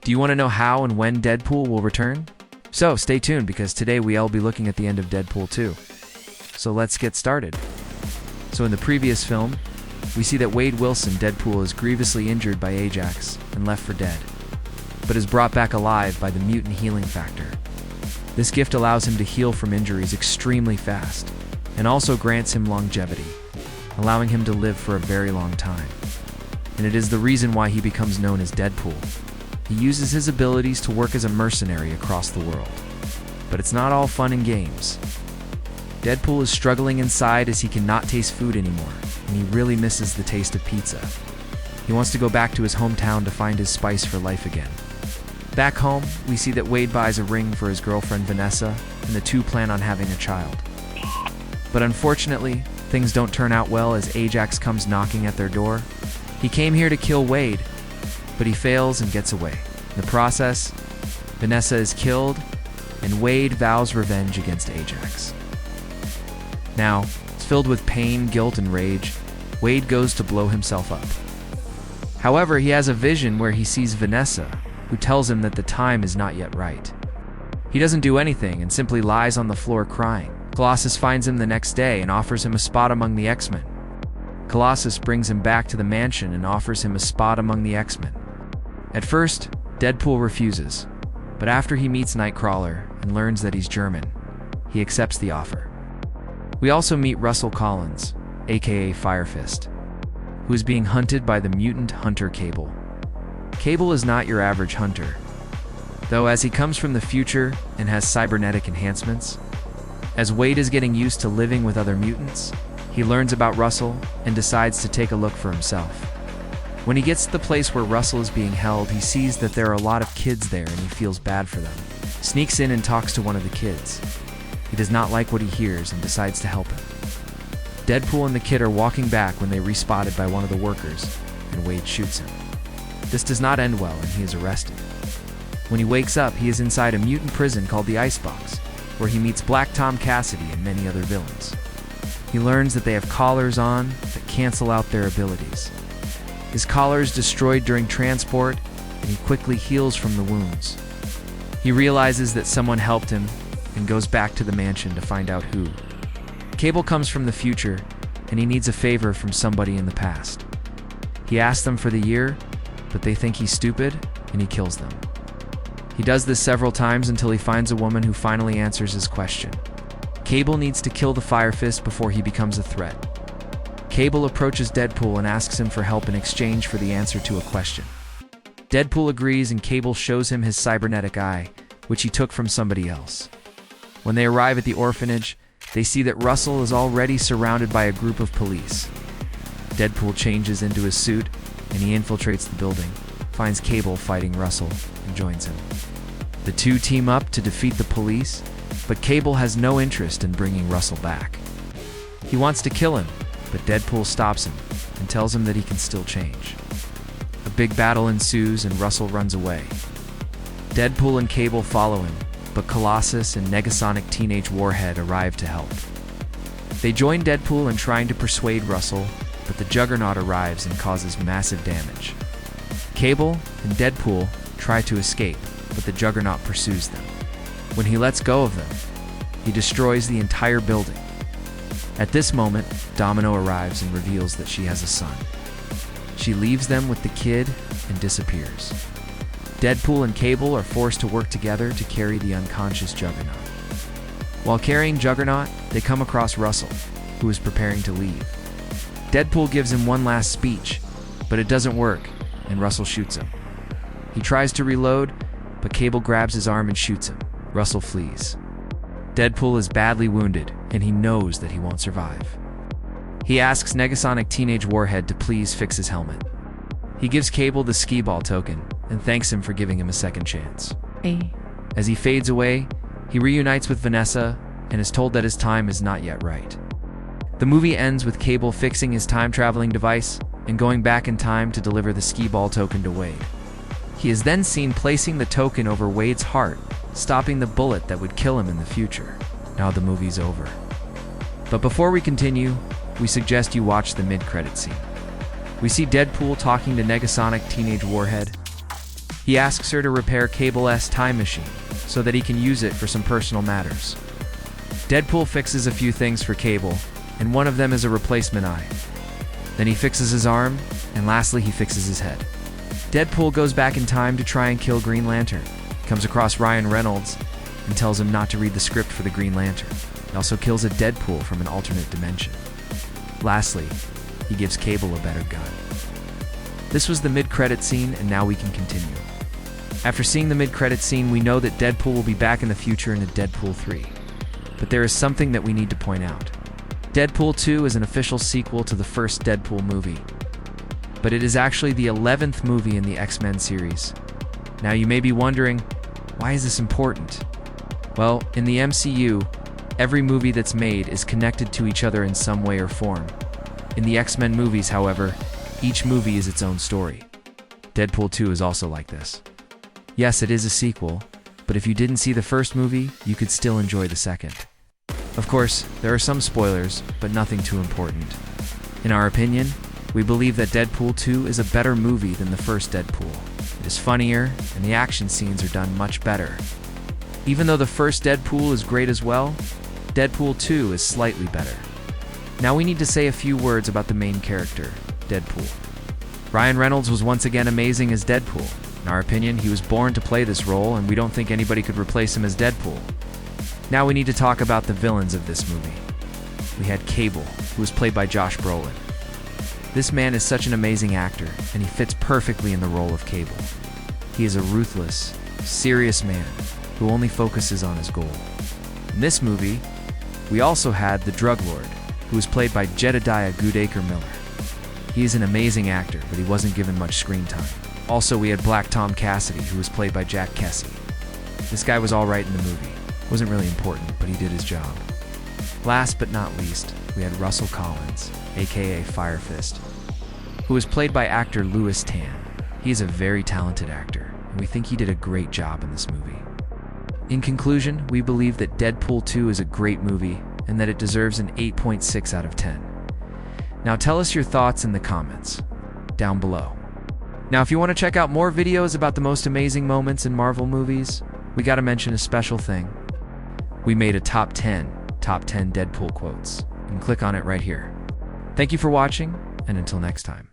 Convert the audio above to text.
Do you want to know how and when Deadpool will return? So stay tuned, because today we'll be looking at the end of Deadpool 2. So let's get started. So in the previous film, we see that Wade Wilson, Deadpool, is grievously injured by Ajax and left for dead, but is brought back alive by the mutant healing factor. This gift allows him to heal from injuries extremely fast, and also grants him longevity, allowing him to live for a very long time. And it is the reason why he becomes known as Deadpool. He uses his abilities to work as a mercenary across the world. But it's not all fun and games. Deadpool is struggling inside as he cannot taste food anymore, and he really misses the taste of pizza. He wants to go back to his hometown to find his spice for life again. Back home, we see that Wade buys a ring for his girlfriend Vanessa, and the two plan on having a child. But unfortunately, things don't turn out well as Ajax comes knocking at their door. He came here to kill Wade, but he fails and gets away. In the process, Vanessa is killed, and Wade vows revenge against Ajax. Now, filled with pain, guilt, and rage, Wade goes to blow himself up. However, he has a vision where he sees Vanessa, who tells him that the time is not yet right. He doesn't do anything and simply lies on the floor crying. Colossus finds him the next day and offers him a spot among the X-Men. Colossus brings him back to the mansion and offers him a spot among the X-Men. At first, Deadpool refuses, but after he meets Nightcrawler and learns that he's German, he accepts the offer. We also meet Russell Collins, aka Firefist, who is being hunted by the mutant hunter Cable. Cable is not your average hunter, though, as he comes from the future and has cybernetic enhancements. As Wade is getting used to living with other mutants, he learns about Russell and decides to take a look for himself. When he gets to the place where Russell is being held, he sees that there are a lot of kids there and he feels bad for them. Sneaks in and talks to one of the kids. He does not like what he hears and decides to help him. Deadpool and the kid are walking back when they are respotted by one of the workers, and Wade shoots him. This does not end well and he is arrested. When he wakes up, he is inside a mutant prison called the Icebox, where he meets Black Tom Cassidy and many other villains. He learns that they have collars on that cancel out their abilities. His collar is destroyed during transport, and he quickly heals from the wounds. He realizes that someone helped him and goes back to the mansion to find out who. Cable comes from the future, and he needs a favor from somebody in the past. He asks them for the year, but they think he's stupid, and he kills them. He does this several times until he finds a woman who finally answers his question. Cable needs to kill the Firefist before he becomes a threat. Cable approaches Deadpool and asks him for help in exchange for the answer to a question. Deadpool agrees and Cable shows him his cybernetic eye, which he took from somebody else. When they arrive at the orphanage, they see that Russell is already surrounded by a group of police. Deadpool changes into his suit and he infiltrates the building, finds Cable fighting Russell, and joins him. The two team up to defeat the police, but Cable has no interest in bringing Russell back. He wants to kill him, but Deadpool stops him and tells him that he can still change. A big battle ensues and Russell runs away. Deadpool and Cable follow him, but Colossus and Negasonic Teenage Warhead arrive to help. They join Deadpool in trying to persuade Russell, but the Juggernaut arrives and causes massive damage. Cable and Deadpool try to escape, but the Juggernaut pursues them. When he lets go of them, he destroys the entire building. At this moment, Domino arrives and reveals that she has a son. She leaves them with the kid and disappears. Deadpool and Cable are forced to work together to carry the unconscious Juggernaut. While carrying Juggernaut, they come across Russell, who is preparing to leave. Deadpool gives him one last speech, but it doesn't work, and Russell shoots him. He tries to reload, but Cable grabs his arm and shoots him. Russell flees. Deadpool is badly wounded, and he knows that he won't survive. He asks Negasonic Teenage Warhead to please fix his helmet. He gives Cable the skee-ball token, and thanks him for giving him a second chance. As he fades away, he reunites with Vanessa, and is told that his time is not yet right. The movie ends with Cable fixing his time-traveling device, and going back in time to deliver the skee-ball token to Wade. He is then seen placing the token over Wade's heart, stopping the bullet that would kill him in the future. Now the movie's over. But before we continue, we suggest you watch the mid-credit scene. We see Deadpool talking to Negasonic Teenage Warhead. He asks her to repair Cable's time machine so that he can use it for some personal matters. Deadpool fixes a few things for Cable, and one of them is a replacement eye. Then he fixes his arm, and lastly he fixes his head. Deadpool goes back in time to try and kill Green Lantern. He comes across Ryan Reynolds and tells him not to read the script for the Green Lantern. He also kills a Deadpool from an alternate dimension. Lastly, he gives Cable a better gun. This was the mid-credit scene, and now we can continue. After seeing the mid-credit scene, we know that Deadpool will be back in the future in a Deadpool 3. But there is something that we need to point out. Deadpool 2 is an official sequel to the first Deadpool movie, but it is actually the 11th movie in the X-Men series. Now you may be wondering, why is this important? Well, in the MCU, every movie that's made is connected to each other in some way or form. In the X-Men movies, however, each movie is its own story. Deadpool 2 is also like this. Yes, it is a sequel, but if you didn't see the first movie, you could still enjoy the second. Of course, there are some spoilers, but nothing too important. In our opinion, we believe that Deadpool 2 is a better movie than the first Deadpool. It is funnier, and the action scenes are done much better. Even though the first Deadpool is great as well, Deadpool 2 is slightly better. Now we need to say a few words about the main character, Deadpool. Ryan Reynolds was once again amazing as Deadpool. In our opinion, he was born to play this role, and we don't think anybody could replace him as Deadpool. Now we need to talk about the villains of this movie. We had Cable, who was played by Josh Brolin. This man is such an amazing actor, and he fits perfectly in the role of Cable. He is a ruthless, serious man who only focuses on his goal. In this movie, we also had the Drug Lord, who was played by Jedediah Goodacre Miller. He is an amazing actor, but he wasn't given much screen time. Also, we had Black Tom Cassidy, who was played by Jack Kesy. This guy was alright in the movie. Wasn't really important, but he did his job. Last but not least, we had Russell Collins, aka Firefist, who was played by actor Louis Tan. He is a very talented actor, and we think he did a great job in this movie. In conclusion, we believe that Deadpool 2 is a great movie, and that it deserves an 8.6 out of 10. Now tell us your thoughts in the comments, down below. Now if you want to check out more videos about the most amazing moments in Marvel movies, we gotta mention a special thing. We made a top 10 Deadpool quotes. You can click on it right here. Thank you for watching, and until next time.